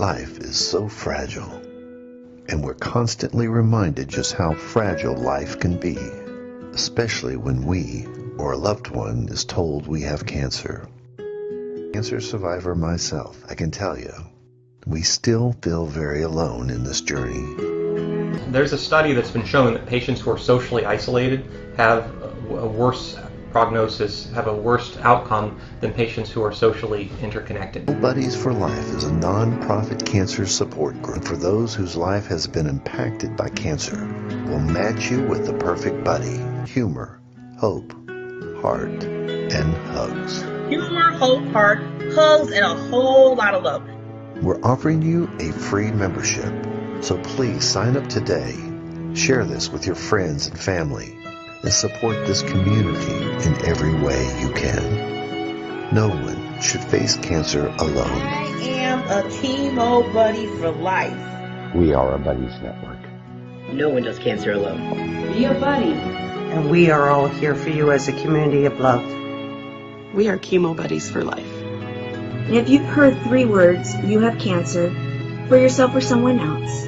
Life is so fragile, and we're constantly reminded just how fragile life can be, especially when we or a loved one is told we have cancer. Cancer survivor myself, I can tell you, we still feel very alone in this journey. There's a study that's been showing that patients who are socially isolated have a worse prognosis, have a worse outcome than patients who are socially interconnected. Buddies for Life is a non-profit cancer support group for those whose life has been impacted by cancer. We'll match you with the perfect buddy. Humor, hope, heart, and hugs. Humor, hope, heart, hugs, and a whole lot of love. We're offering you a free membership, so please sign up today. Share this with your friends and family, and support this community in every way you can. No one should face cancer alone. I am a chemo buddy for life. We are a buddies network. No one does cancer alone. Be a buddy. And we are all here for you as a community of love. We are chemo buddies for life. And if you've heard 3 words, you have cancer, for yourself or someone else,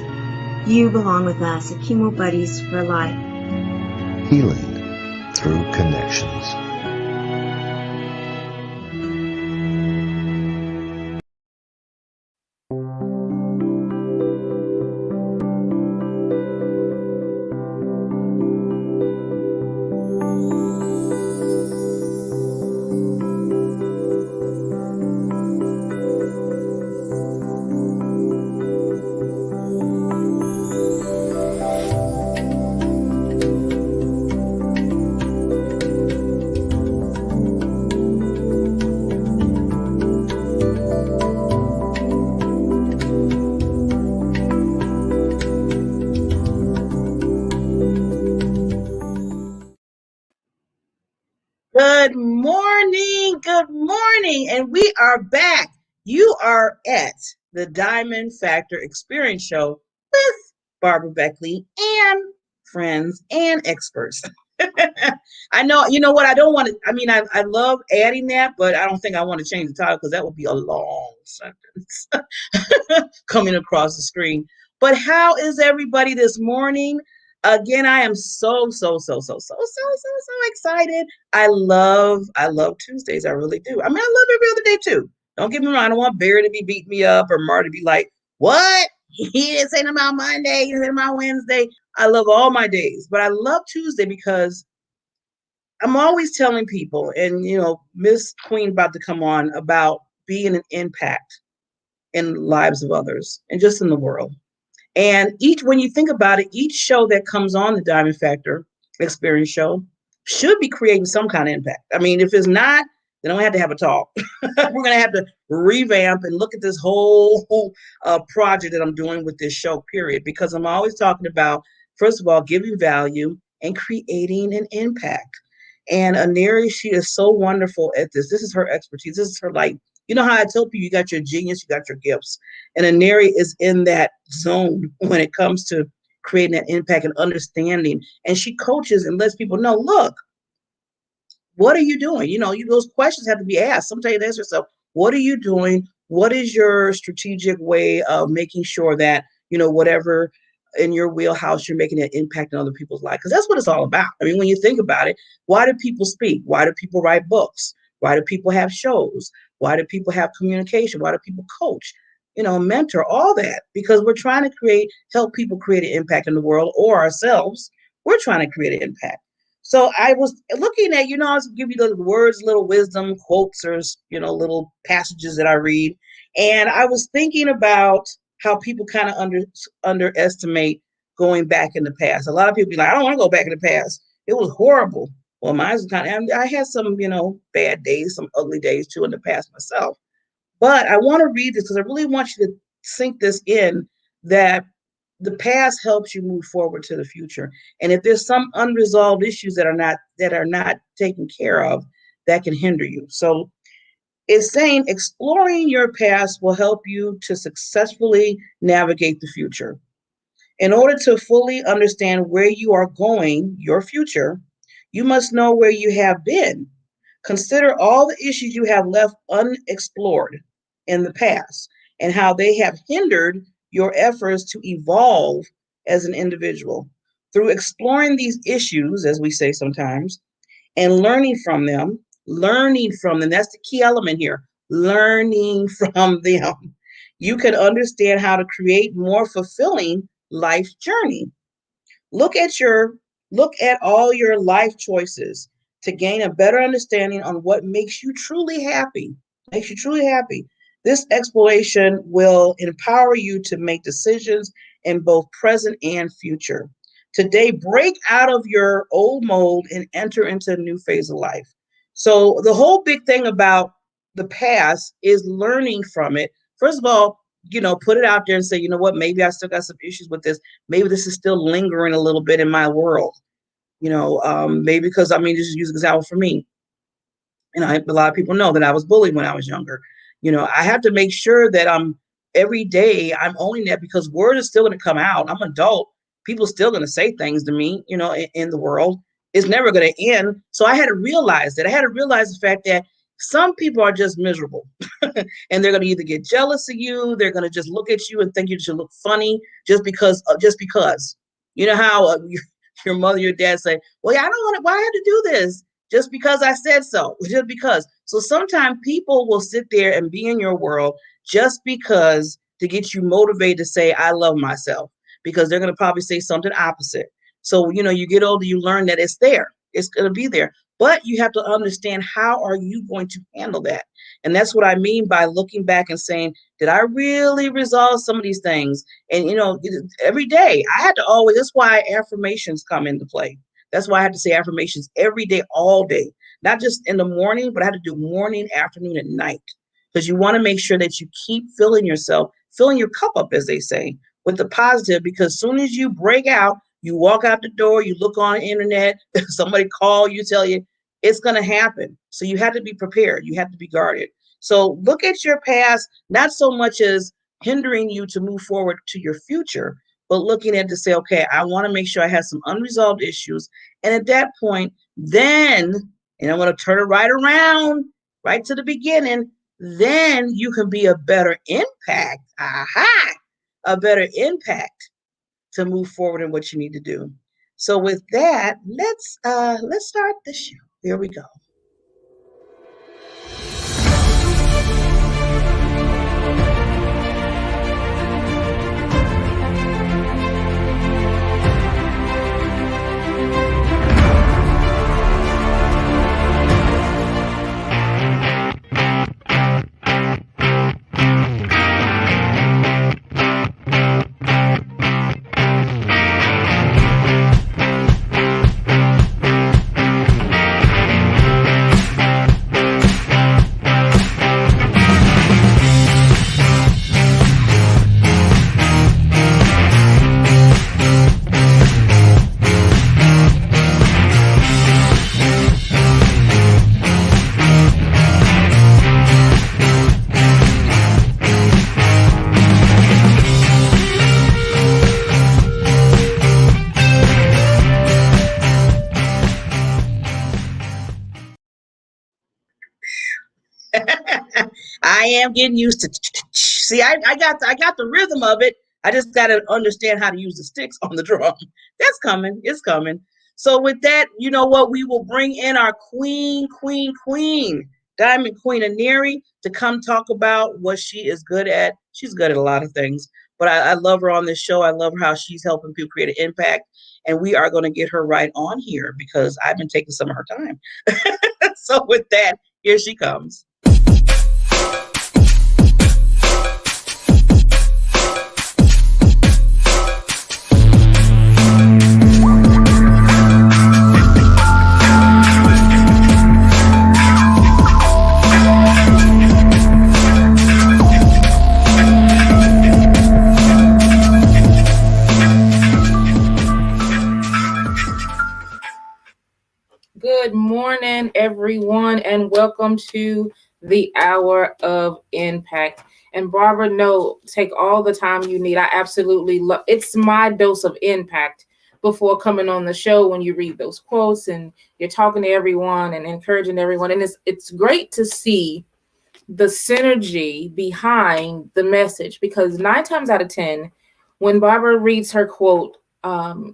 you belong with us at Chemo Buddies for Life. Healing through connections. Good morning, and we are back. You are at the Diamond Factor Experience Show with Barbara Beckley and friends and experts. I know, you know what, I don't want to, I love adding that, but I don't think I want to change the title because that would be a long sentence coming across the screen. But how is everybody this morning? Again, I am so excited. I love Tuesdays. I really do. I love every other day too. Don't get me wrong. I don't want Barry to be beating me up or Mar to be like, what? He didn't say nothing about Monday. He didn't say about Wednesday. I love all my days, but I love Tuesday because I'm always telling people, and Miss Queen about to come on about being an impact in the lives of others and just in the world. And when you think about it, each show that comes on the Diamond Factor Experience Show should be creating some kind of impact. If it's not, then I have to have a talk. We're going to have to revamp and look at this whole project that I'm doing with this show, period, because I'm always talking about, first of all, giving value and creating an impact. And Anary, she is so wonderful at this. This is her expertise. This is her light. You know how I tell people you got your genius, you got your gifts. And Anary is in that zone when it comes to creating that impact and understanding. And she coaches and lets people know, look, what are you doing? Those questions have to be asked. Sometimes you ask yourself, what are you doing? What is your strategic way of making sure that, whatever in your wheelhouse, you're making an impact in other people's lives? Because that's what it's all about. When you think about it, why do people speak? Why do people write books? Why do people have shows? Why do people have communication? Why do people coach, mentor, all that? Because we're trying to help people create an impact in the world, or ourselves. We're trying to create an impact. So I was looking at, I was give you the words, little wisdom quotes, or, little passages that I read. And I was thinking about how people kind of underestimate going back in the past. A lot of people be like, I don't want to go back in the past. It was horrible. Well, mine was I had some, bad days, some ugly days too in the past myself. But I want to read this because I really want you to sink this in, that the past helps you move forward to the future. And if there's some unresolved issues that are not taken care of, that can hinder you. So it's saying exploring your past will help you to successfully navigate the future. In order to fully understand where you are going, your future, you must know where you have been. Consider all the issues you have left unexplored in the past and how they have hindered your efforts to evolve as an individual. Through exploring these issues, as we say sometimes, and learning from them, that's the key element here, learning from them, you can understand how to create more fulfilling life journey. Look at your look at all your life choices to gain a better understanding on what makes you truly happy. Makes you truly happy. This exploration will empower you to make decisions in both present and future. Today, break out of your old mold and enter into a new phase of life. So the whole big thing about the past is learning from it. First of all, put it out there and say, you know what, maybe I still got some issues with this. Maybe this is still lingering a little bit in my world. Maybe because just use an example for me. And a lot of people know that I was bullied when I was younger. I have to make sure that every day I'm owning that, because word is still going to come out. I'm an adult. People still going to say things to me, in the world. It's never going to end. So I had to realize that. I had to realize the fact that some people are just miserable and they're going to either get jealous of you. They're going to just look at you and think you should look funny just because. You know how your mother, your dad say, well, yeah, I don't want to, why I have to do this? Just because I said so, just because. So sometimes people will sit there and be in your world just because, to get you motivated to say, I love myself, because they're going to probably say something opposite. So, you get older, you learn that it's there. It's going to be there. But you have to understand, how are you going to handle that? And that's what I mean by looking back and saying, did I really resolve some of these things? And, every day I had to always, that's why affirmations come into play. That's why I have to say affirmations every day, all day, not just in the morning, but I have to do morning, afternoon, and night, because you want to make sure that you keep filling your cup up, as they say, with the positive, because as soon as you break out, you walk out the door, you look on the internet, somebody call you, tell you, it's going to happen. So you have to be prepared. You have to be guarded. So look at your past, not so much as hindering you to move forward to your future, but looking at to say, okay, I want to make sure I have some unresolved issues. And at that point, then, and I'm going to turn it right around, right to the beginning, then you can be a better impact. Aha! A better impact to move forward in what you need to do. So with that, let's start the show. Here we go. I am getting used to. See, I got the rhythm of it. I just got to understand how to use the sticks on the drum. That's coming. It's coming. So with that, you know what? We will bring in our queen, Diamond Queen Anary, to come talk about what she is good at. She's good at a lot of things, but I love her on this show. I love how she's helping people create an impact. And we are going to get her right on here, because I've been taking some of her time. So with that, here she comes. Good morning, everyone, and welcome to the Hour of Impact. And Barbara, no, take all the time you need. I absolutely love it's my dose of impact before coming on the show, when you read those quotes and you're talking to everyone and encouraging everyone. And it's great to see the synergy behind the message, because 9 times out of 10, when Barbara reads her quote,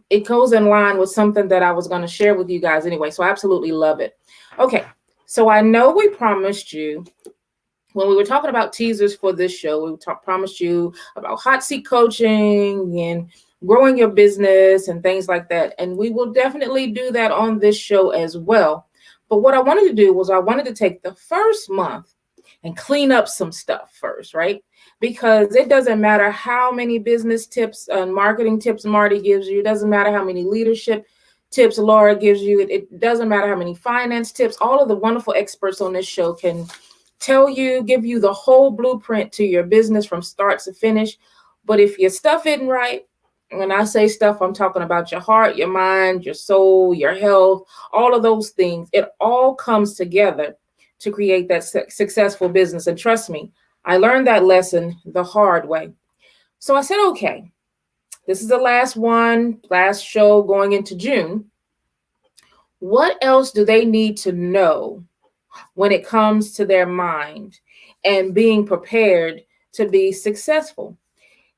it goes in line with something that I was going to share with you guys anyway. So I absolutely love it. Okay, so I know we promised you when we were talking about teasers for this show, we promised you about hot seat coaching and growing your business and things like that. And we will definitely do that on this show as well. But what I wanted to do was I wanted to take the first month and clean up some stuff first, right? Because it doesn't matter how many business tips and marketing tips Marty gives you. It doesn't matter how many leadership tips Laura gives you. It doesn't matter how many finance tips. All of the wonderful experts on this show can tell you, give you the whole blueprint to your business from start to finish. But if your stuff isn't right, when I say stuff, I'm talking about your heart, your mind, your soul, your health, all of those things. It all comes together to create that successful business. And trust me, I learned that lesson the hard way. So I said, okay, this is the last one, last show going into June. What else do they need to know when it comes to their mind and being prepared to be successful?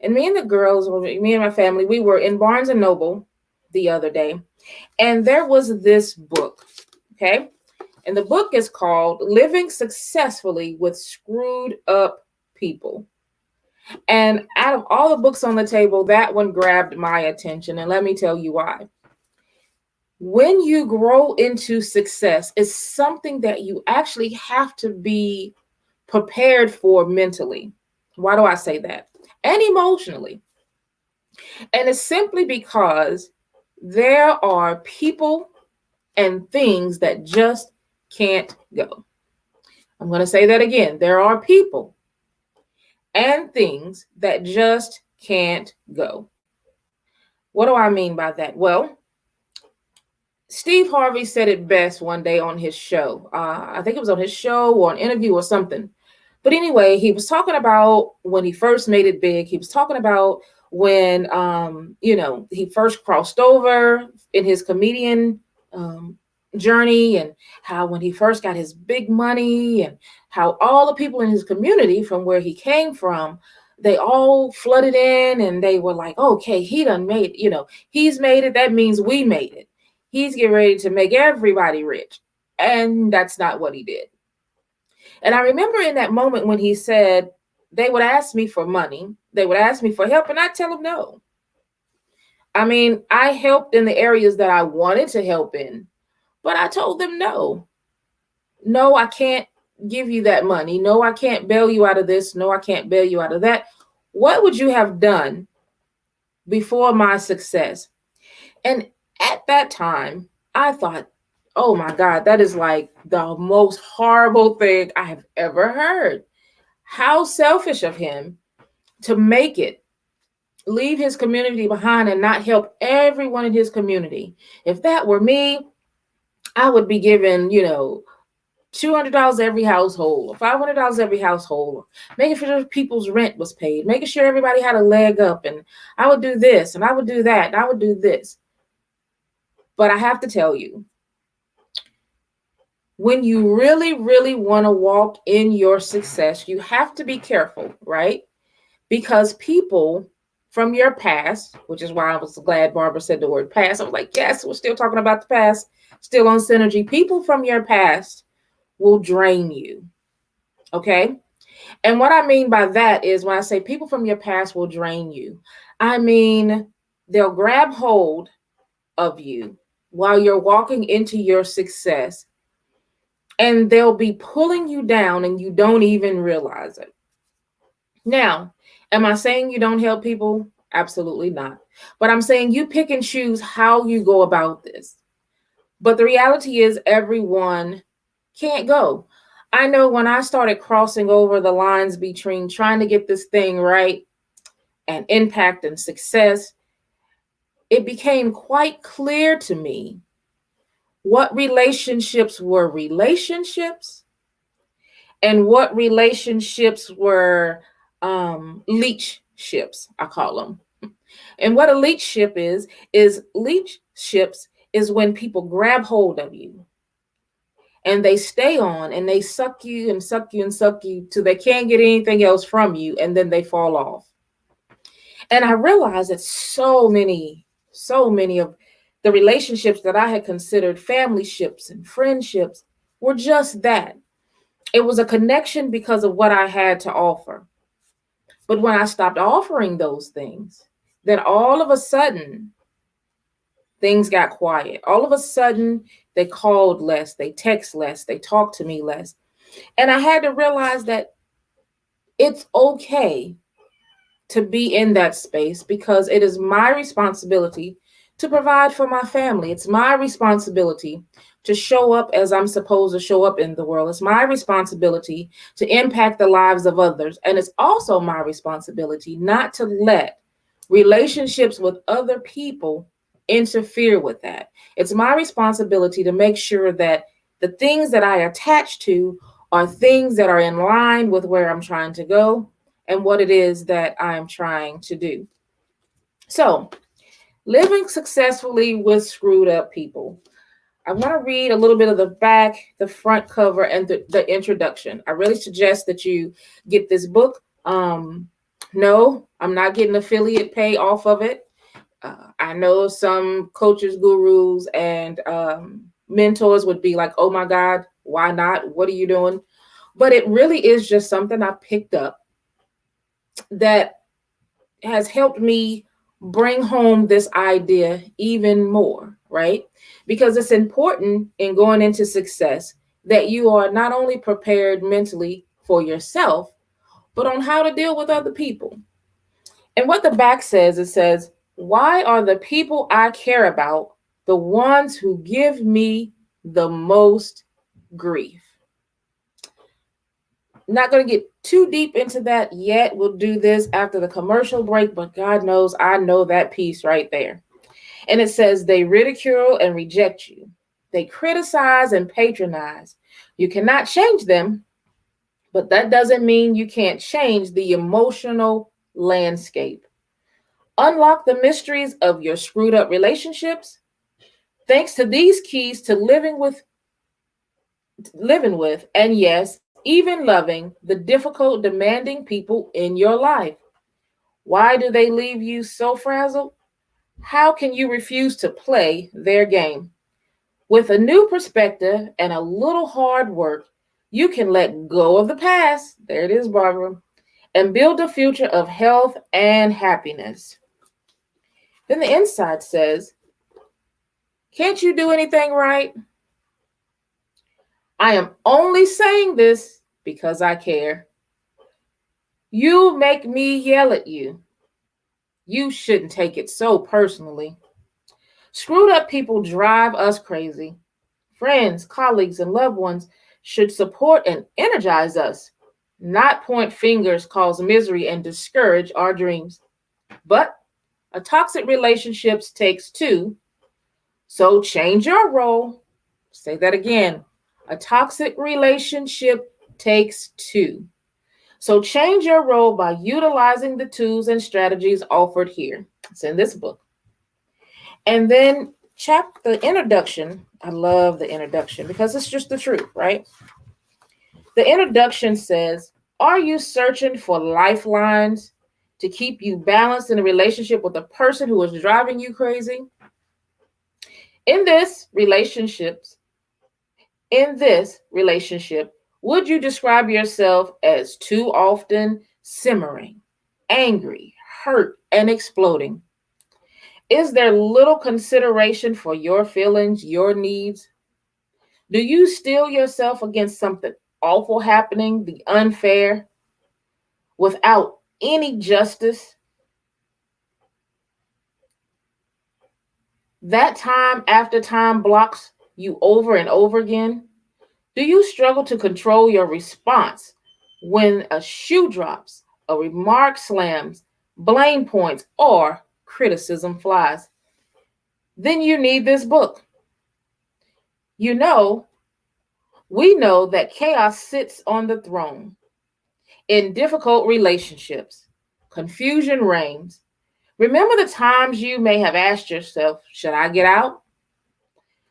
And me and the girls, me and my family, we were in Barnes and Noble the other day, and there was this book, okay? And the book is called Living Successfully with Screwed Up People. And out of all the books on the table, that one grabbed my attention. And let me tell you why. When you grow into success, it's something that you actually have to be prepared for mentally. Why do I say that? And emotionally. And it's simply because there are people and things that just can't go. I'm going to say that again. There are people and things that just can't go. What do I mean by that? Well, Steve Harvey said it best one day on his show. I think it was on his show or an interview or something. But anyway, he was talking about when he first made it big. He was talking about when, he first crossed over in his comedian journey, and how when he first got his big money, and how all the people in his community from where he came from, they all flooded in and they were like, okay, he done made it, he's made it. That means we made it. He's getting ready to make everybody rich. And that's not what he did. And I remember in that moment when he said, they would ask me for money, they would ask me for help, and I'd tell them no. I mean, I helped in the areas that I wanted to help in, but I told them no. No, I can't give you that money. No, I can't bail you out of this. No, I can't bail you out of that. What would you have done before my success? And at that time, I thought, oh my God, that is like the most horrible thing I have ever heard. How selfish of him to make it, leave his community behind and not help everyone in his community. If that were me, I would be given, $200 every household, or $500 every household, making sure people's rent was paid, making sure everybody had a leg up, and I would do this, and I would do that, and I would do this. But I have to tell you, when you really, really want to walk in your success, you have to be careful, right? Because people from your past, which is why I was glad Barbara said the word past. I was like, yes, we're still talking about the past, still on synergy. People from your past will drain you, okay? And what I mean by that is when I say people from your past will drain you, I mean they'll grab hold of you while you're walking into your success, and they'll be pulling you down and you don't even realize it. Now, am I saying you don't help people? Absolutely not. But I'm saying you pick and choose how you go about this. But the reality is everyone can't go. I know when I started crossing over the lines between trying to get this thing right and impact and success, it became quite clear to me what relationships were relationships and what relationships were leech ships, I call them. And what a leech ship is leech ships is when people grab hold of you and they stay on and they suck you and suck you and suck you till they can't get anything else from you, and then they fall off. And I realized that so many of the relationships that I had considered family ships and friendships were just that. It was a connection because of what I had to offer. But when I stopped offering those things, then all of a sudden, things got quiet. All of a sudden, they called less, they text less, they talked to me less. And I had to realize that it's okay to be in that space because it is my responsibility to provide for my family. It's my responsibility to show up as I'm supposed to show up in the world. It's my responsibility to impact the lives of others. And it's also my responsibility not to let relationships with other people interfere with that. It's my responsibility to make sure that the things that I attach to are things that are in line with where I'm trying to go and what it is that I'm trying to do. So, living successfully with screwed up people. I want to read a little bit of the back, the front cover, and the introduction. I really suggest that you get this book. No, I'm not getting affiliate pay off of it. I know some coaches, gurus, and mentors would be like, oh my God, why not? What are you doing? But it really is just something I picked up that has helped me bring home this idea even more, right? Because it's important in going into success that you are not only prepared mentally for yourself, but on how to deal with other people. And what the back says, it says, why are the people I care about the ones who give me the most grief? Not going to get too deep into that yet. We'll do this after the commercial break, but God knows I know that piece right there. And it says they ridicule and reject you. They criticize and patronize. You cannot change them, but that doesn't mean you can't change the emotional landscape. Unlock the mysteries of your screwed up relationships. Thanks to these keys to living with, and yes, even loving the difficult, demanding people in your life. Why do they leave you so frazzled? How can you refuse to play their game? With a new perspective and a little hard work, you can let go of the past. There it is, Barbara. And build a future of health and happiness. Then the inside says, can't you do anything right? I am only saying this because I care. You make me yell at you. You shouldn't take it so personally. Screwed up people drive us crazy. Friends, colleagues, and loved ones should support and energize us, not point fingers, cause misery, and discourage our dreams. But a toxic relationship takes two, so change your role. Say that again. A toxic relationship takes two. So change your role by utilizing the tools and strategies offered here. It's in this book. And then the introduction. I love the introduction because it's just the truth, right? The introduction says, are you searching for lifelines to keep you balanced in a relationship with a person who is driving you crazy? In this relationship, would you describe yourself as too often simmering, angry, hurt, and exploding? Is there little consideration for your feelings, your needs? Do you steel yourself against something awful happening, the unfair, without any justice? That time after time blocks you over and over again? Do you struggle to control your response when a shoe drops, a remark slams, blame points, or criticism flies? Then you need this book. We know that chaos sits on the throne. In difficult relationships, confusion reigns. Remember the times you may have asked yourself, should I get out?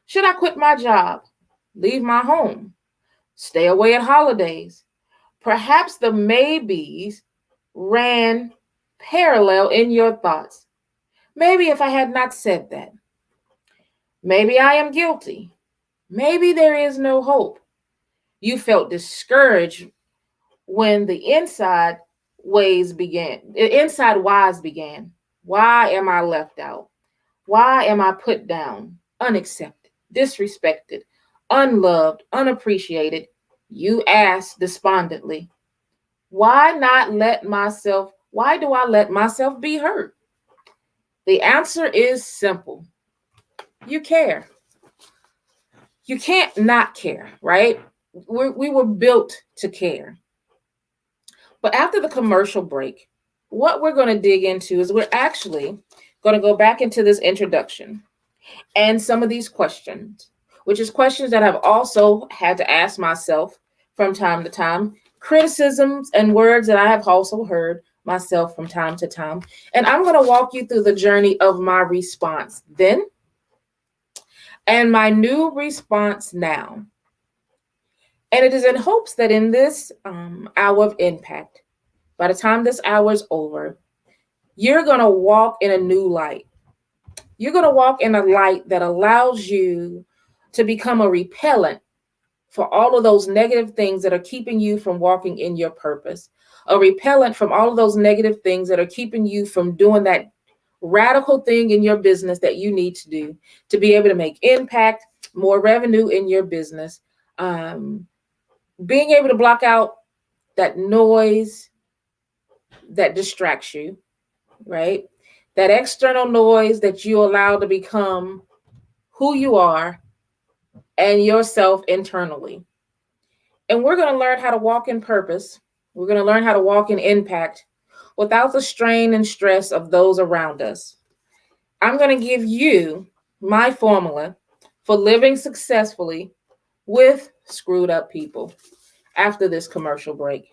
Should I quit my job? leave my home, stay away at holidays. Perhaps the maybes ran parallel in your thoughts. Maybe if I had not said that. Maybe I am guilty. Maybe there is no hope. You felt discouraged when the inside whys began. Why am I left out? Why am I put down, unaccepted, disrespected, unloved, unappreciated? You ask despondently. Why do I let myself be hurt? The answer is simple. You care. You can't not care, right? We were built to care. But after the commercial break, what we're going to dig into is we're actually going to go back into this introduction and some of these questions, which is questions that I've also had to ask myself from time to time, criticisms and words that I have also heard myself from time to time. And I'm going to walk you through the journey of my response then and my new response now. And it is in hopes that in this hour of impact, by the time this hour is over, you're going to walk in a new light. You're going to walk in a light that allows you to become a repellent for all of those negative things that are keeping you from walking in your purpose, a repellent from all of those negative things that are keeping you from doing that radical thing in your business that you need to do to be able to make impact, more revenue in your business, being able to block out that noise that distracts you, right? That external noise that you allow to become who you are and yourself internally. And we're going to learn how to walk in purpose. We're going to learn how to walk in impact without the strain and stress of those around us. I'm going to give you my formula for living successfully with screwed up people after this commercial break.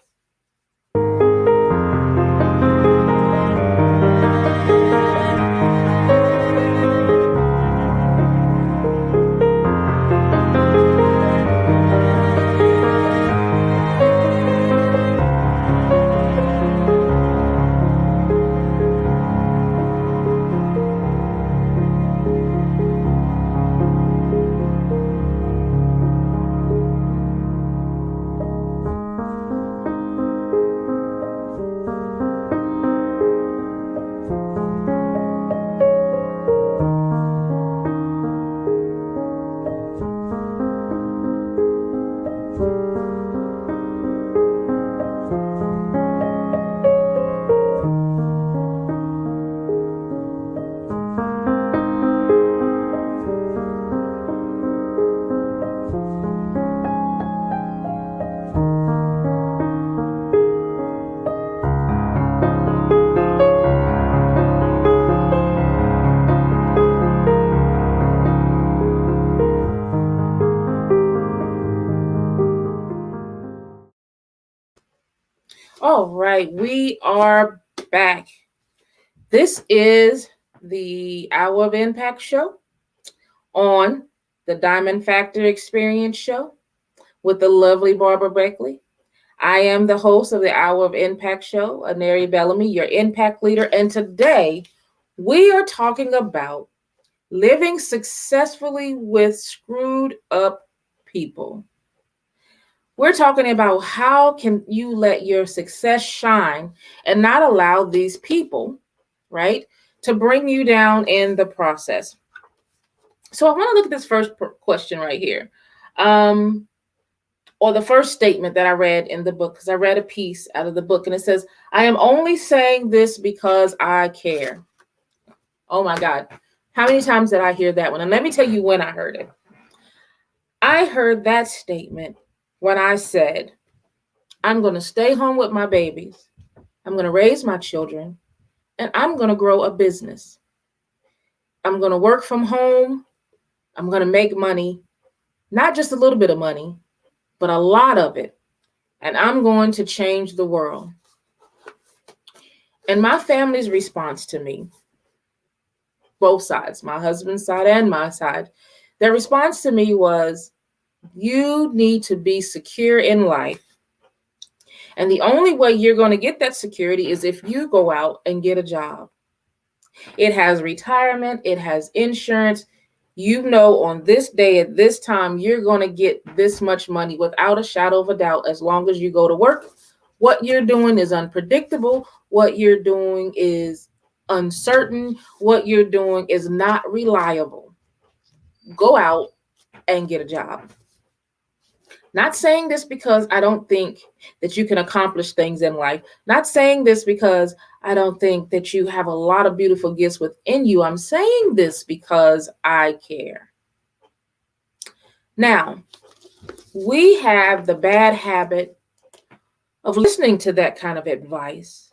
All right, we are back. This is the Hour of Impact show on the Diamond Factor Experience show with the lovely Barbara Beckley. I am the host of the Hour of Impact show, Anary Bellamy, your impact leader. And today we are talking about living successfully with screwed up people. We're talking about how can you let your success shine and not allow these people, right, to bring you down in the process. So I want to look at this first question right here, or the first statement that I read in the book, because I read a piece out of the book, and it says, I am only saying this because I care. Oh my God. How many times did I hear that one? And let me tell you when I heard it. I heard that statement when I said, I'm going to stay home with my babies, I'm going to raise my children, and I'm going to grow a business. I'm going to work from home. I'm going to make money, not just a little bit of money, but a lot of it. And I'm going to change the world. And my family's response to me, both sides, my husband's side and my side, their response to me was, You need to be secure in life. And the only way you're going to get that security is if you go out and get a job. It has retirement, it has insurance. You know, on this day at this time, you're going to get this much money without a shadow of a doubt as long as you go to work. What you're doing is unpredictable. What you're doing is uncertain. What you're doing is not reliable. Go out and get a job. Not saying this because I don't think that you can accomplish things in life. Not saying this because I don't think that you have a lot of beautiful gifts within you. I'm saying this because I care. Now, we have the bad habit of listening to that kind of advice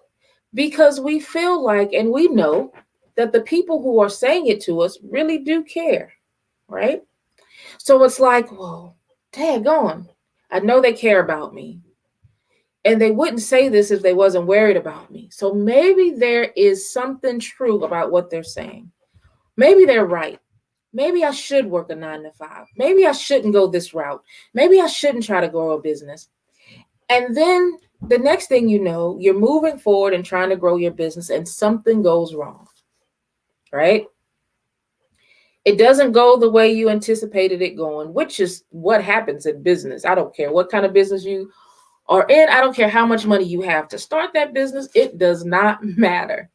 because we feel like, and we know that the people who are saying it to us really do care, right? So it's like, well, daggone, I know they care about me. And they wouldn't say this if they wasn't worried about me. So maybe there is something true about what they're saying. Maybe they're right. Maybe I should work a 9 to 5. Maybe I shouldn't go this route. Maybe I shouldn't try to grow a business. And then the next thing you know, you're moving forward and trying to grow your business and something goes wrong, right? It doesn't go the way you anticipated it going, which is what happens in business. I don't care what kind of business you are in. I don't care how much money you have to start that business. It does not matter.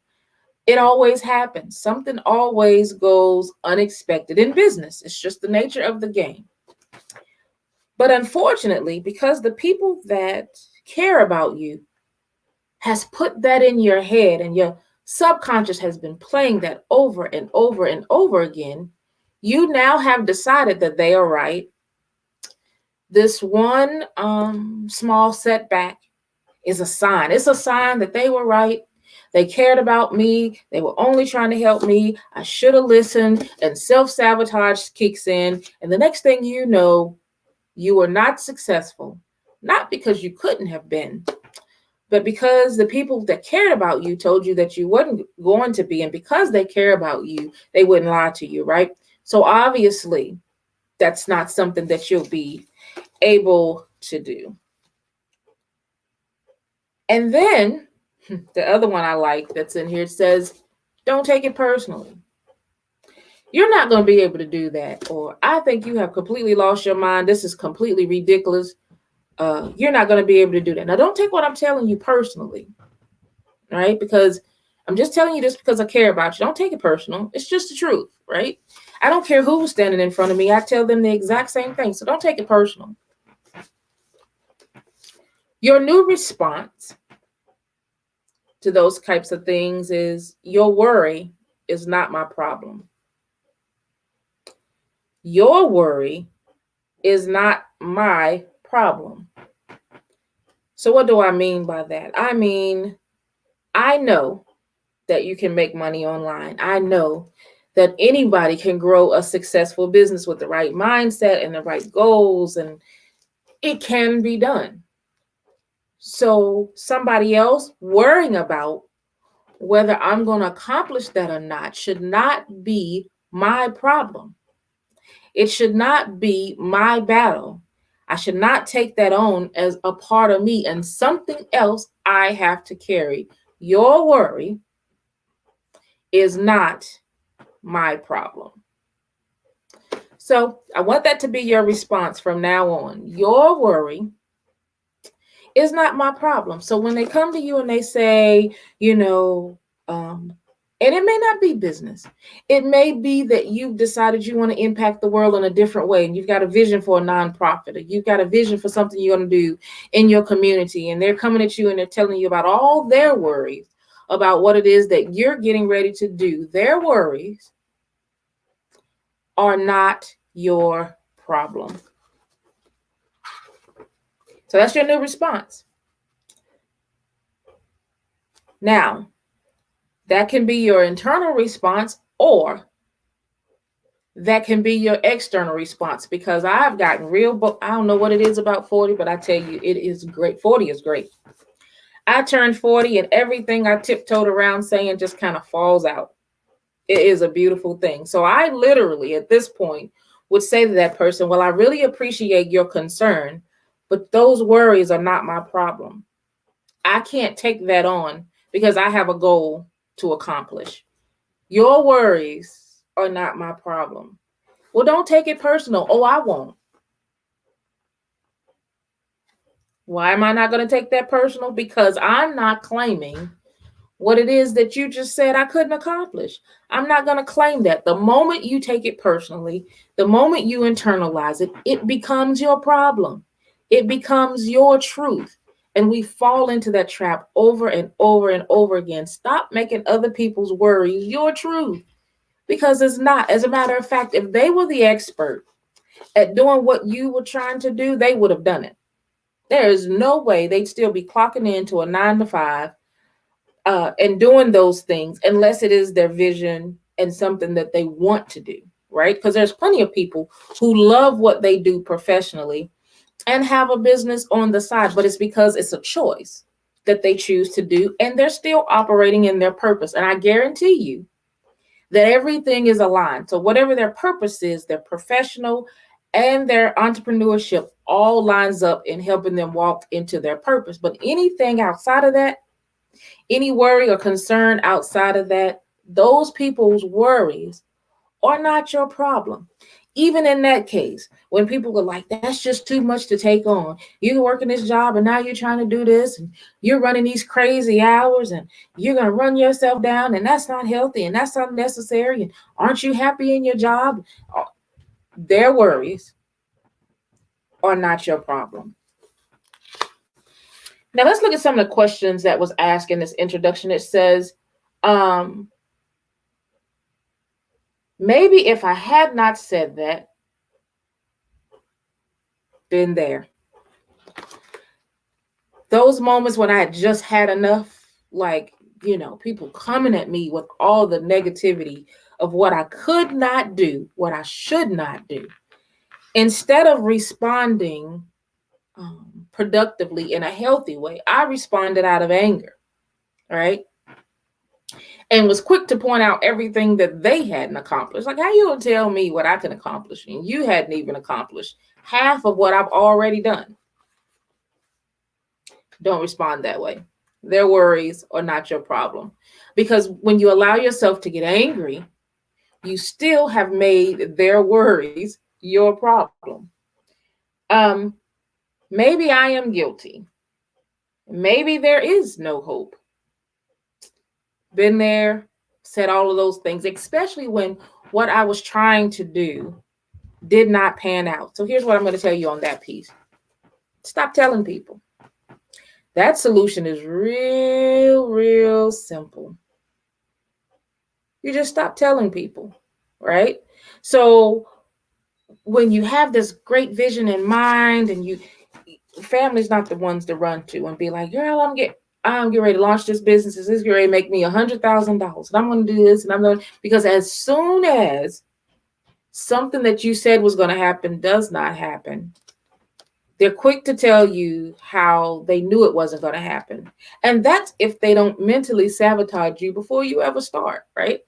It always happens. Something always goes unexpected in business. It's just the nature of the game. But unfortunately, because the people that care about you has put that in your head and your subconscious has been playing that over and over and over again, you now have decided that they are right. This one small setback is a sign. It's a sign that they were right. They cared about me. They were only trying to help me. I should have listened, and self-sabotage kicks in. And the next thing you know, you were not successful, not because you couldn't have been, but because the people that cared about you told you that you wasn't going to be. And because they care about you, they wouldn't lie to you, right? So obviously, that's not something that you'll be able to do. And then the other one I like that's in here says, don't take it personally. You're not going to be able to do that. Or I think you have completely lost your mind. This is completely ridiculous. You're not going to be able to do that. Now, don't take what I'm telling you personally, right? Because I'm just telling you this because I care about you. Don't take it personal. It's just the truth, right? I don't care who's standing in front of me. I tell them the exact same thing. So don't take it personal. Your new response to those types of things is, your worry is not my problem. Your worry is not my problem. So what do I mean by that? I mean, I know that you can make money online. I know that anybody can grow a successful business with the right mindset and the right goals, and it can be done. So somebody else worrying about whether I'm going to accomplish that or not should not be my problem. It should not be my battle. I should not take that on as a part of me and something else I have to carry. Your worry is not my problem. So I want that to be your response from now on. Your worry is not my problem. So when they come to you and they say, and it may not be business. It may be that you've decided you want to impact the world in a different way, and you've got a vision for a nonprofit, or you've got a vision for something you're going to do in your community, and they're coming at you and they're telling you about all their worries about what it is that you're getting ready to do. Their worries are not your problem. So that's your new response. Now, that can be your internal response, or that can be your external response, because I've gotten I don't know what it is about 40, but I tell you, it is great. 40 is great. I turned 40 and everything I tiptoed around saying just kind of falls out. It is a beautiful thing. So I literally, at this point, would say to that person, well, I really appreciate your concern, but those worries are not my problem. I can't take that on because I have a goal to accomplish. Your worries are not my problem. Well, don't take it personal. Oh, I won't. Why am I not going to take that personal? Because I'm not claiming what it is that you just said I couldn't accomplish. I'm not going to claim that. The moment you take it personally, the moment you internalize it, it becomes your problem. It becomes your truth. And we fall into that trap over and over and over again. Stop making other people's worries your truth, because it's not. As a matter of fact, if they were the expert at doing what you were trying to do, they would have done it. There is no way they'd still be clocking into a 9 to 5 and doing those things unless it is their vision and something that they want to do, right? Because there's plenty of people who love what they do professionally and have a business on the side, but it's because it's a choice that they choose to do, and they're still operating in their purpose. And I guarantee you that everything is aligned. So whatever their purpose is, their professional and their entrepreneurship all lines up in helping them walk into their purpose. But anything outside of that, any worry or concern outside of that, those people's worries are not your problem. Even in that case, when people are like, that's just too much to take on. You're working this job and now you're trying to do this and you're running these crazy hours and you're going to run yourself down and that's not healthy and that's unnecessary. And aren't you happy in your job? Their worries are not your problem. Now let's look at some of the questions that was asked in this introduction. It says, maybe if I had not said that, been there. Those moments when I had just had enough, like, people coming at me with all the negativity of what I could not do, what I should not do. Instead of responding productively in a healthy way, I responded out of anger, right? And was quick to point out everything that they hadn't accomplished. Like, how you gonna tell me what I can accomplish and you hadn't even accomplished half of what I've already done? Don't respond that way. Their worries are not your problem. Because when you allow yourself to get angry, you still have made their worries your problem. Maybe I am guilty. Maybe there is no hope. Been there, said all of those things, especially when what I was trying to do did not pan out. So here's what I'm going to tell you on that piece. Stop telling people. That solution is real simple. You just stop telling people, right? So when you have this great vision in mind and family's not the ones to run to and be like, girl, I'm getting ready to launch this business. This is getting ready to make me $100,000 and I'm going to do this and I'm going to, because as soon as something that you said was going to happen does not happen, they're quick to tell you how they knew it wasn't going to happen. And that's if they don't mentally sabotage you before you ever start, right?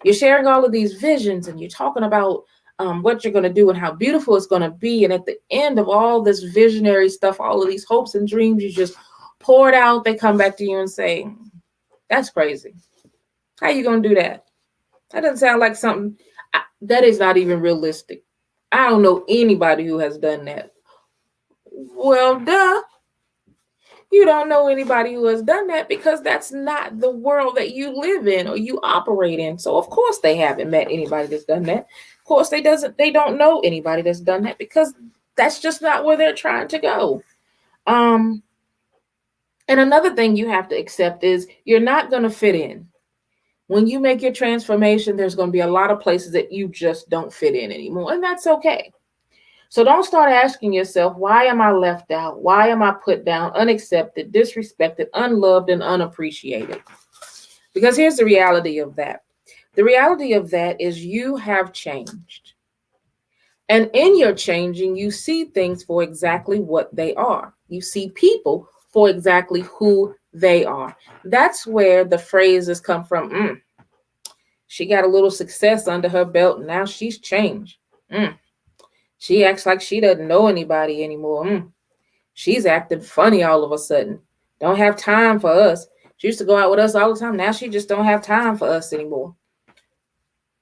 You're sharing all of these visions and you're talking about what you're going to do and how beautiful it's going to be. And at the end of all this visionary stuff, all of these hopes and dreams you just poured out, they come back to you and say, that's crazy. How you going to do that? That doesn't sound like something that is not even realistic. I don't know anybody who has done that. Well, duh. You don't know anybody who has done that because that's not the world that you live in or you operate in. So of course they haven't met anybody that's done that. Of course they don't know anybody that's done that because that's just not where they're trying to go. And another thing you have to accept is you're not going to fit in. When you make your transformation, there's going to be a lot of places that you just don't fit in anymore, and that's okay. So don't start asking yourself, why am I left out? Why am I put down, unaccepted, disrespected, unloved, and unappreciated? Because here's the reality of that. The reality of that is you have changed. And in your changing, you see things for exactly what they are. You see people for exactly who they are. That's where the phrases come from. She got a little success under her belt. And now she's changed. She acts like she doesn't know anybody anymore. She's acting funny all of a sudden. Don't have time for us. She used to go out with us all the time. Now she just don't have time for us anymore.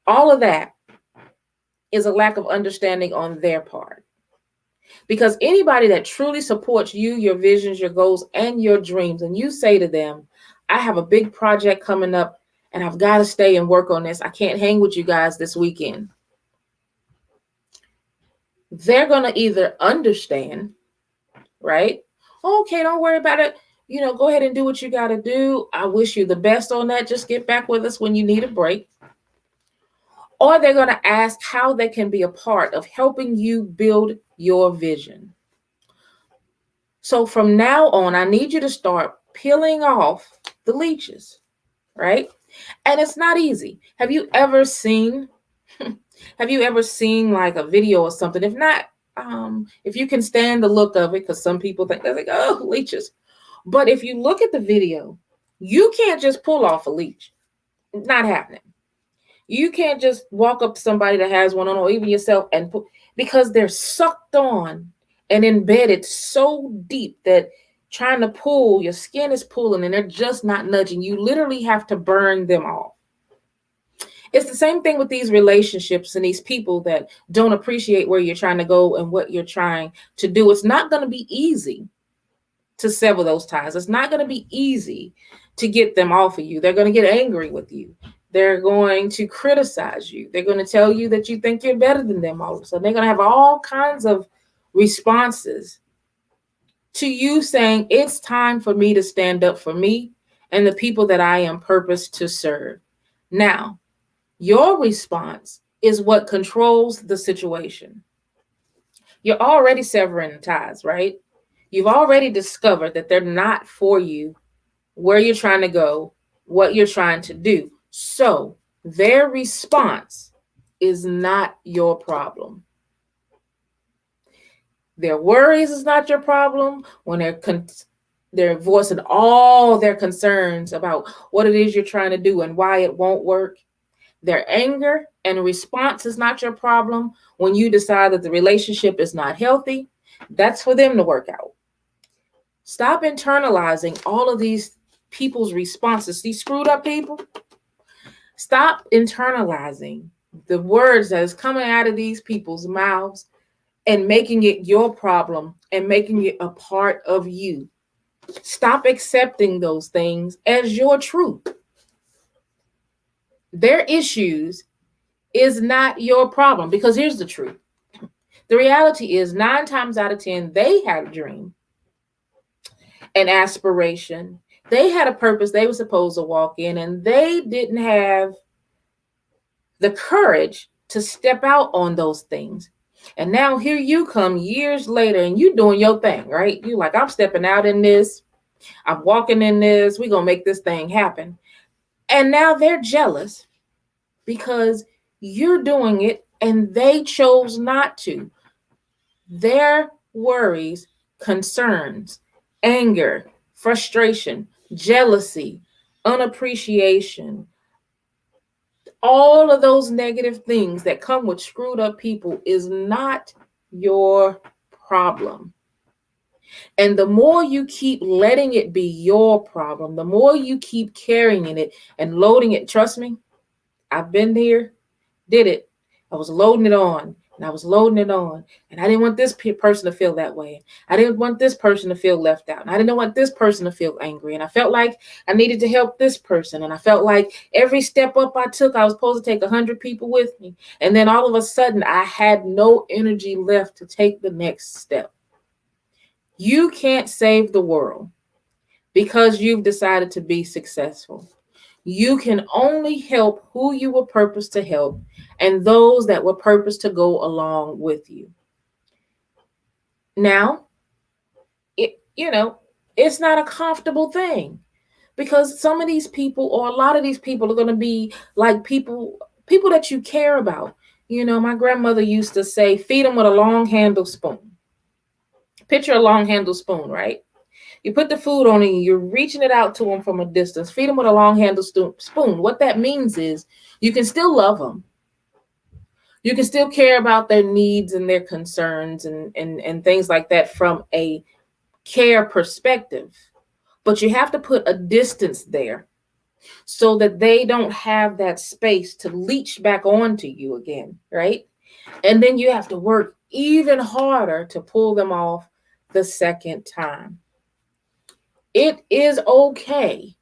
All of that is a lack of understanding on their part. Because anybody that truly supports you, your visions, your goals, and your dreams, and you say to them, I have a big project coming up and I've got to stay and work on this. I can't hang with you guys this weekend. They're going to either understand, right? Okay, don't worry about it. Go ahead and do what you got to do. I wish you the best on that. Just get back with us when you need a break. Or they're going to ask how they can be a part of helping you build your vision. So from now on, I need you to start peeling off the leeches, right? And it's not easy. Have you ever seen like a video or something? If not, if you can stand the look of it, because some people think they're like, oh, leeches. But if you look at the video, you can't just pull off a leech. Not happening. You can't just walk up to somebody that has one on, or even yourself, and pull, because they're sucked on and embedded so deep that trying to pull, your skin is pulling and they're just not nudging. You literally have to burn them off. It's the same thing with these relationships and these people that don't appreciate where you're trying to go and what you're trying to do. It's not going to be easy to sever those ties. It's not going to be easy to get them off of you. They're going to get angry with you. They're going to criticize you. They're going to tell you that you think you're better than them all of a sudden. They're going to have all kinds of responses to you saying, it's time for me to stand up for me and the people that I am purposed to serve. Now, your response is what controls the situation. You're already severing the ties, right? You've already discovered that they're not for you, where you're trying to go, what you're trying to do. So their response is not your problem. Their worries is not your problem. When they're voicing all their concerns about what it is you're trying to do and why it won't work. Their anger and response is not your problem. When you decide that the relationship is not healthy, that's for them to work out. Stop internalizing all of these people's responses, these screwed up people. Stop internalizing the words that is coming out of these people's mouths and making it your problem and making it a part of you. Stop accepting those things as your truth. Their issues is not your problem, because here's the truth. The reality is 9 times out of 10, they had a dream, an aspiration. They had a purpose they were supposed to walk in, and they didn't have the courage to step out on those things. And now here you come years later and you doing your thing, right? You like, I'm stepping out in this. I'm walking in this. We're going to make this thing happen. And now they're jealous because you're doing it and they chose not to. Their worries, concerns, anger, frustration, jealousy, unappreciation, all of those negative things that come with screwed up people is not your problem. And the more you keep letting it be your problem, the more you keep carrying it and loading it. Trust me, I've been here, did it. I was loading it on and I was loading it on. And I didn't want this person to feel that way. I didn't want this person to feel left out. And I didn't want this person to feel angry. And I felt like I needed to help this person. And I felt like every step up I took, I was supposed to take 100 people with me. And then all of a sudden, I had no energy left to take the next step. You can't save the world because you've decided to be successful. You can only help who you were purposed to help and those that were purposed to go along with you. Now, it's not a comfortable thing because some of these people or a lot of these people are going to be like people that you care about. My grandmother used to say, feed them with a long handle spoon. Picture a long handle spoon, right? You put the food on and you're reaching it out to them from a distance. Feed them with a long handle spoon. What that means is you can still love them. You can still care about their needs and their concerns and things like that from a care perspective. But you have to put a distance there so that they don't have that space to leach back onto you again, right? And then you have to work even harder to pull them off the second time. It is okay.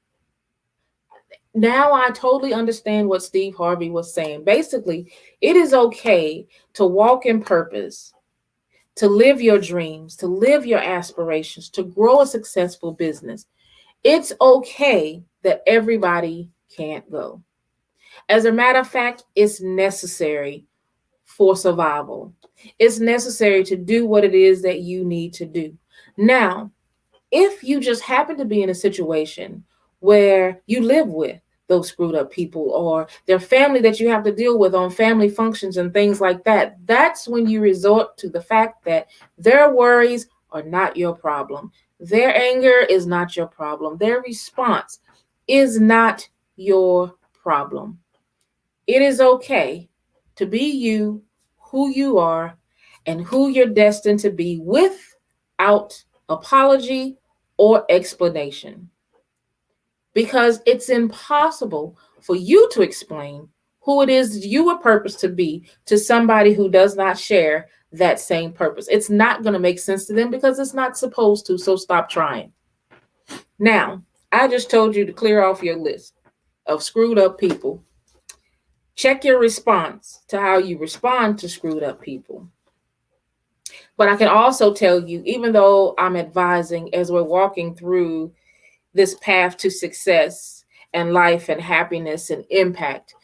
Now I totally understand what Steve Harvey was saying. Basically, it is okay to walk in purpose, to live your dreams, to live your aspirations, to grow a successful business. It's okay that everybody can't go. As a matter of fact, it's necessary for survival. It's necessary to do what it is that you need to do. Now, if you just happen to be in a situation where you live with those screwed up people or their family that you have to deal with on family functions and things like that, that's when you resort to the fact that their worries are not your problem. Their anger is not your problem. Their response is not your problem. It is okay to be you, who you are, and who you're destined to be without apology or explanation. Because it's impossible for you to explain who it is you were purposed to be to somebody who does not share that same purpose. It's not going to make sense to them because it's not supposed to, so stop trying. Now, I just told you to clear off your list of screwed up people. Check your response to how you respond to screwed up people. But I can also tell you, even though I'm advising as we're walking through this path to success and life and happiness and impact,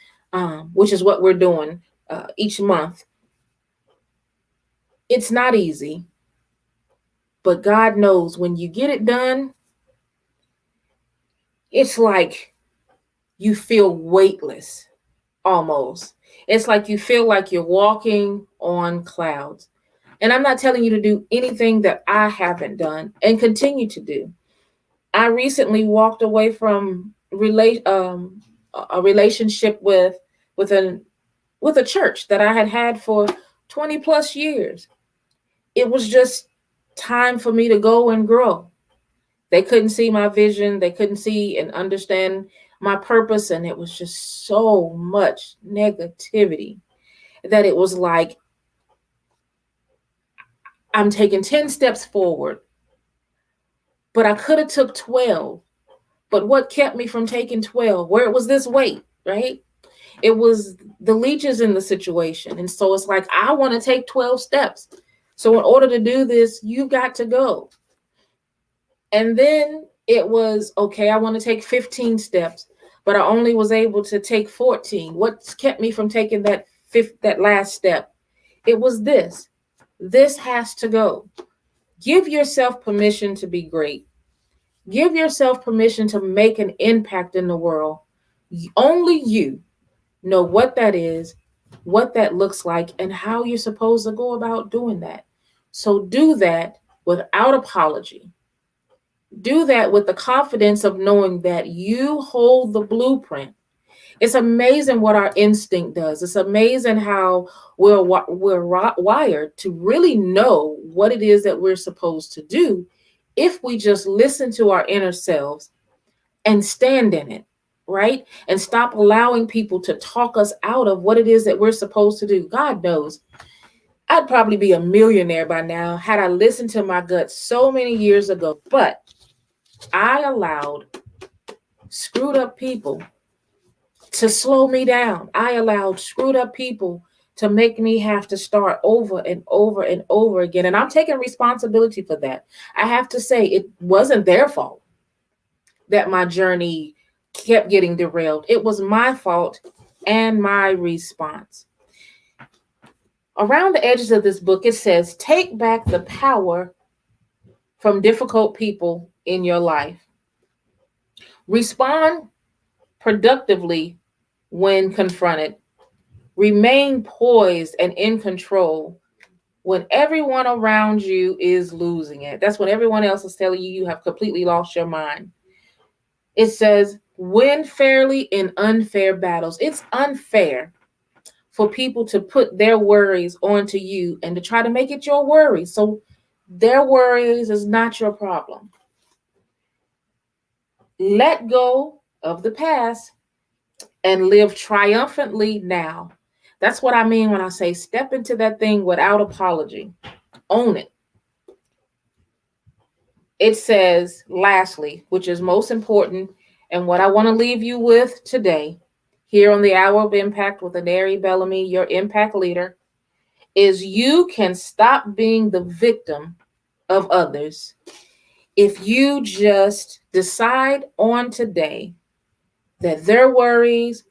which is what we're doing each month, it's not easy. But God knows when you get it done, it's like you feel weightless almost. It's like you feel like you're walking on clouds. And I'm not telling you to do anything that I haven't done and continue to do. I recently walked away from a relationship with a church that I had for 20 plus years. It was just time for me to go and grow. They couldn't see my vision. They couldn't see and understand my purpose. And it was just so much negativity that it was like, I'm taking 10 steps forward, but I could have took 12. But what kept me from taking 12? Where it was this weight, right? It was the leeches in the situation. And so it's like, I want to take 12 steps. So in order to do this, you've got to go. And then it was, okay, I want to take 15 steps, but I only was able to take 14. What kept me from taking that last step? It was this. This has to go. Give yourself permission to be great. Give yourself permission to make an impact in the world. Only you know what that is, what that looks like, and how you're supposed to go about doing that. So do that without apology. Do that with the confidence of knowing that you hold the blueprint. It's amazing what our instinct does. It's amazing how we're wired to really know what it is that we're supposed to do if we just listen to our inner selves and stand in it, right? And stop allowing people to talk us out of what it is that we're supposed to do. God knows I'd probably be a millionaire by now had I listened to my gut so many years ago. But I allowed screwed up people to slow me down. I allowed screwed up people to make me have to start over and over and over again. And I'm taking responsibility for that. I have to say it wasn't their fault that my journey kept getting derailed. It was my fault and my response. Around the edges of this book, it says, take back the power from difficult people in your life. Respond productively when confronted. Remain poised and in control when everyone around you is losing it. That's when everyone else is telling you you have completely lost your mind. It says, win fairly in unfair battles. It's unfair for people to put their worries onto you and to try to make it your worries. So their worries is not your problem. Let go of the past and live triumphantly now. That's what I mean when I say step into that thing without apology. Own it. It says, lastly, which is most important, and what I want to leave you with today, here on the Hour of Impact with Anary Bellamy, your impact leader, is you can stop being the victim of others if you just decide on today that their worries,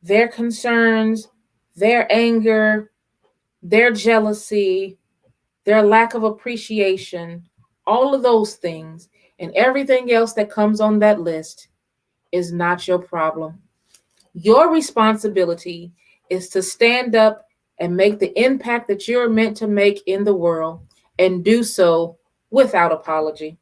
their concerns, their anger, their jealousy, their lack of appreciation, all of those things and everything else that comes on that list is not your problem. Your responsibility is to stand up and make the impact that you're meant to make in the world and do so without apology.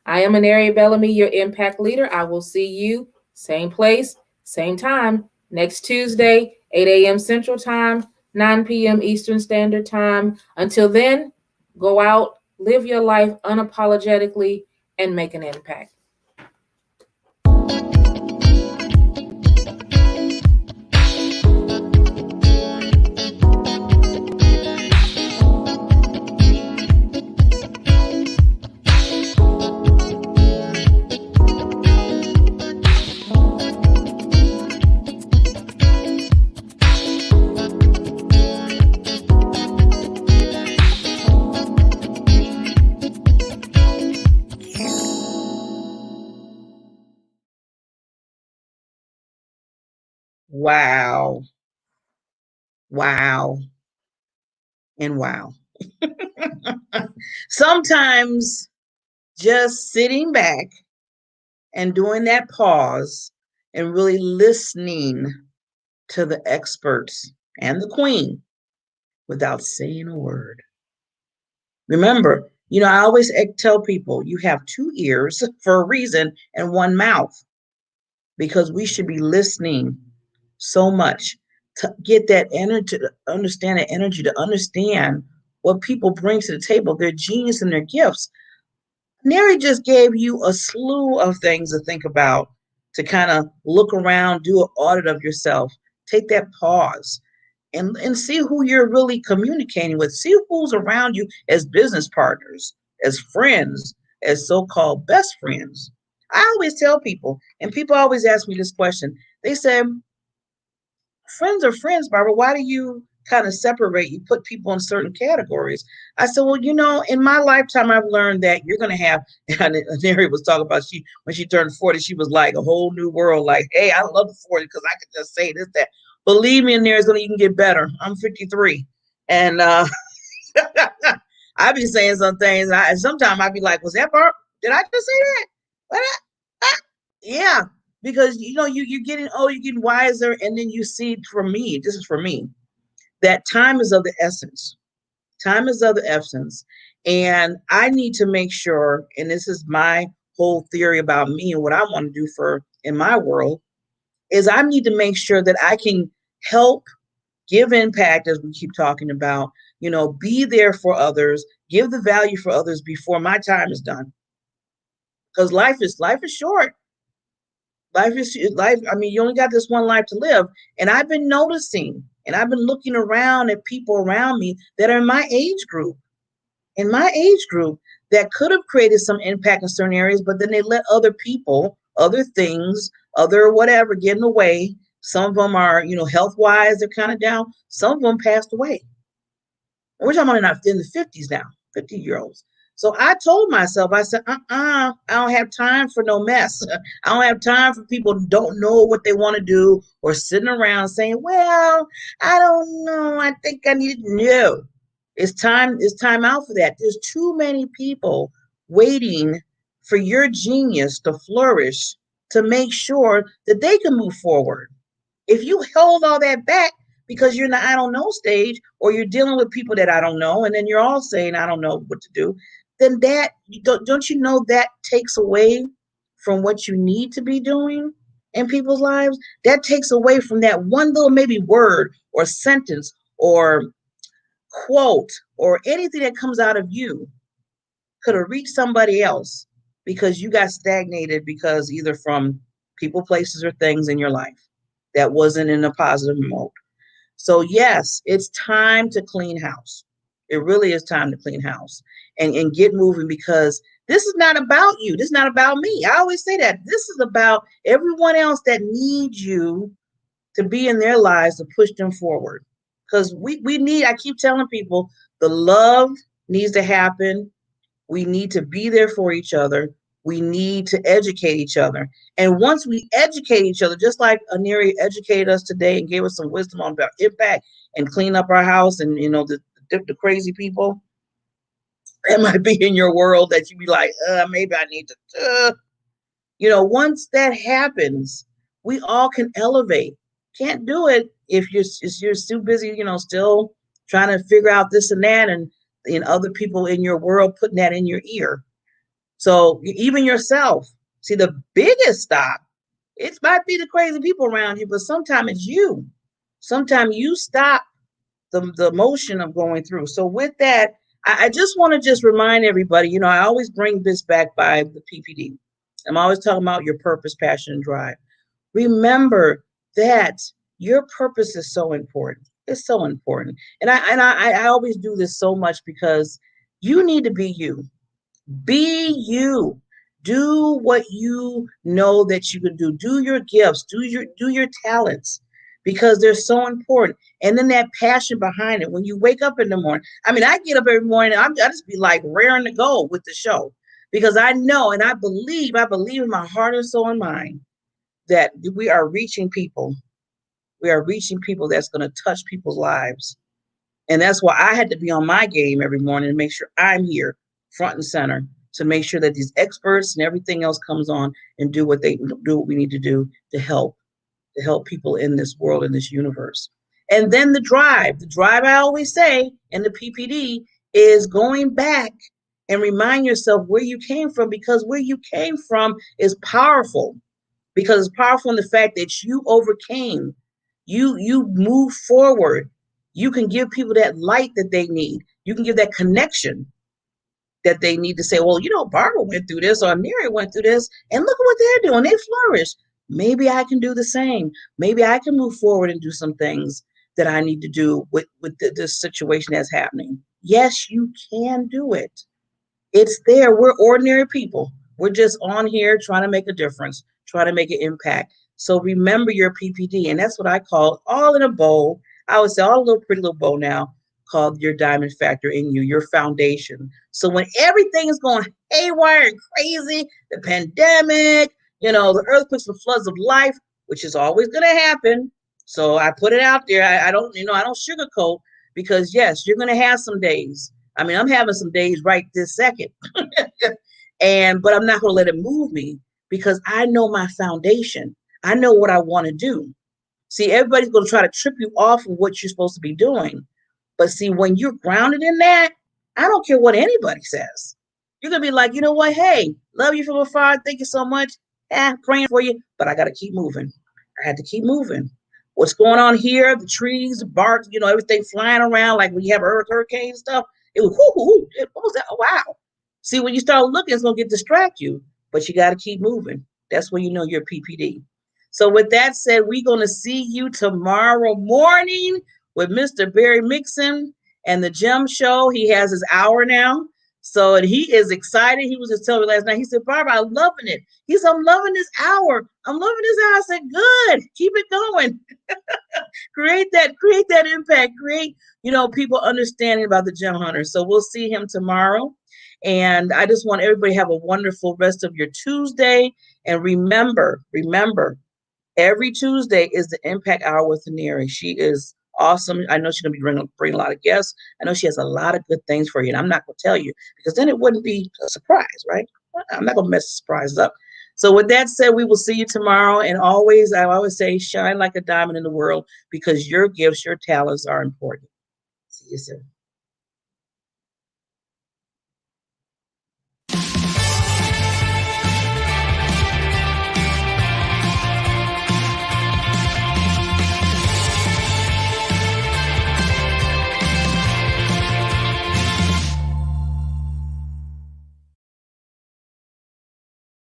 I am Anary Bellamy, your impact leader. I will see you same place, same time, next Tuesday, 8 a.m. Central Time, 9 p.m. Eastern Standard Time. Until then, go out, live your life unapologetically, and make an impact. Wow. Wow. And wow. Sometimes just sitting back and doing that pause and really listening to the experts and the queen without saying a word. Remember, I always tell people you have 2 ears for a reason and 1 mouth, because we should be listening so much to get that energy, to understand that energy, to understand what people bring to the table, their genius and their gifts. Nary just gave you a slew of things to think about, to kind of look around, do an audit of yourself, take that pause and see who you're really communicating with. See who's around you as business partners, as friends, as so-called best friends. I always tell people, and people always ask me this question. They say, friends are friends, Barbara. Why do you kind of separate? You put people in certain categories. I said, well, in my lifetime, I've learned that you're going to have, and Mary was talking about when she turned 40, she was like a whole new world. Like, hey, I love the 40 because I could just say this, that. Believe me, in there is going to even get better. I'm 53. And I be saying some things. And sometimes I'd be like, was that Barb? Did I just say that? What? Yeah, because you're getting old, you're getting wiser, and then you see, for me, this is for me, that time is of the essence. Time is of the essence, and I need to make sure, and this is my whole theory about me and what I want to do for in my world, is I need to make sure that I can help give impact, as we keep talking about, be there for others, give the value for others before my time is done. Because life is short. Life is life. I mean, you only got this one life to live. And I've been noticing and I've been looking around at people around me that are in my age group, that could have created some impact in certain areas, but then they let other people, other things, other whatever get in the way. Some of them are, health wise, they're kind of down. Some of them passed away. We're talking about in the 50s now, 50-year-olds. So I told myself, I said, I don't have time for no mess. I don't have time for people who don't know what they want to do or sitting around saying, well, I don't know. I think I need to know. It's time out for that. There's too many people waiting for your genius to flourish to make sure that they can move forward. If you hold all that back because you're in the I don't know stage, or you're dealing with people that I don't know, and then you're all saying, I don't know what to do, then that, don't you know, that takes away from what you need to be doing? in people's lives, that takes away from that one little maybe word or sentence or quote or anything that comes out of you could have reached somebody else because you got stagnated because either from people, places, or things in your life that wasn't in a positive mode. So yes, it's time to clean house. It really is time to clean house and get moving because this is not about you. This is not about me. I always say that. This is about everyone else that needs you to be in their lives to push them forward. Because we need, I keep telling people, the love needs to happen. We need to be there for each other. We need to educate each other. And once we educate each other, just like Anary educated us today and gave us some wisdom on about impact and clean up our house and, the crazy people that might be in your world that you be like, maybe I need to, once that happens, we all can elevate. Can't do it if you're too busy, still trying to figure out this and that and other people in your world putting that in your ear. So even yourself, see the biggest stop, it might be the crazy people around you, but sometimes it's you. Sometimes you stop the motion of going through. So with that, I just want to just remind everybody, I always bring this back by the PPD. I'm always talking about your purpose, passion, and drive. Remember that your purpose is so important. It's so important. And I always do this so much because you need to be you. Be you. Do what you know that you can do. Do your gifts. Do your talents because they're so important. And then that passion behind it. When you wake up in the morning, I mean, I get up every morning. I just be like raring to go with the show because I know and I believe in my heart and soul and mind that we are reaching people. We are reaching people that's going to touch people's lives. And that's why I had to be on my game every morning to make sure I'm here front and center to make sure that these experts and everything else comes on and do what we need to do to help people in this world, in this universe. And then the drive I always say in the PPD is going back and remind yourself where you came from because where you came from is powerful because it's powerful in the fact that you overcame, you move forward. You can give people that light that they need. You can give that connection that they need to say, well, Barbara went through this or Mary went through this and look at what they're doing. They flourish. Maybe I can do the same. Maybe I can move forward and do some things that I need to do with this situation that's happening. Yes, you can do it. It's there. We're ordinary people. We're just on here trying to make a difference, trying to make an impact. So remember your PPD, and that's what I call all in a bowl. I would say all a little pretty little bow now called your diamond factor in you, your foundation. So when everything is going haywire and crazy, the pandemic, the earthquakes, the floods of life, which is always going to happen. So I put it out there. I don't sugarcoat because yes, you're going to have some days. I mean, I'm having some days right this second, but I'm not going to let it move me because I know my foundation. I know what I want to do. See, everybody's going to try to trip you off of what you're supposed to be doing. But see, when you're grounded in that, I don't care what anybody says. You're going to be like, you know what? Hey, love you from afar. Thank you so much. Praying for you, but I got to keep moving. I had to keep moving. What's going on here? The trees, the bark, everything flying around like when you have hurricane stuff. It was, what was that? Oh, wow. See, when you start looking, it's going to distract you, but you got to keep moving. That's when you know you're PPD. So with that said, we're going to see you tomorrow morning with Mr. Barry Mixon and the Gem Show. He has his hour now. So and he is excited. He was just telling me last night, he said, Barbara, I'm loving it. He said, I'm loving this hour. I'm loving this hour. I said, good. Keep it going. create that impact. Create, people understanding about the Gem Hunter. So we'll see him tomorrow. And I just want everybody to have a wonderful rest of your Tuesday. And remember, every Tuesday is the Impact Hour with Anary. She is awesome. I know she's going to be bringing a lot of guests. I know she has a lot of good things for you. And I'm not going to tell you because then it wouldn't be a surprise, right? I'm not going to mess the surprise up. So with that said, we will see you tomorrow. And I always say, shine like a diamond in the world because your gifts, your talents are important. See you soon.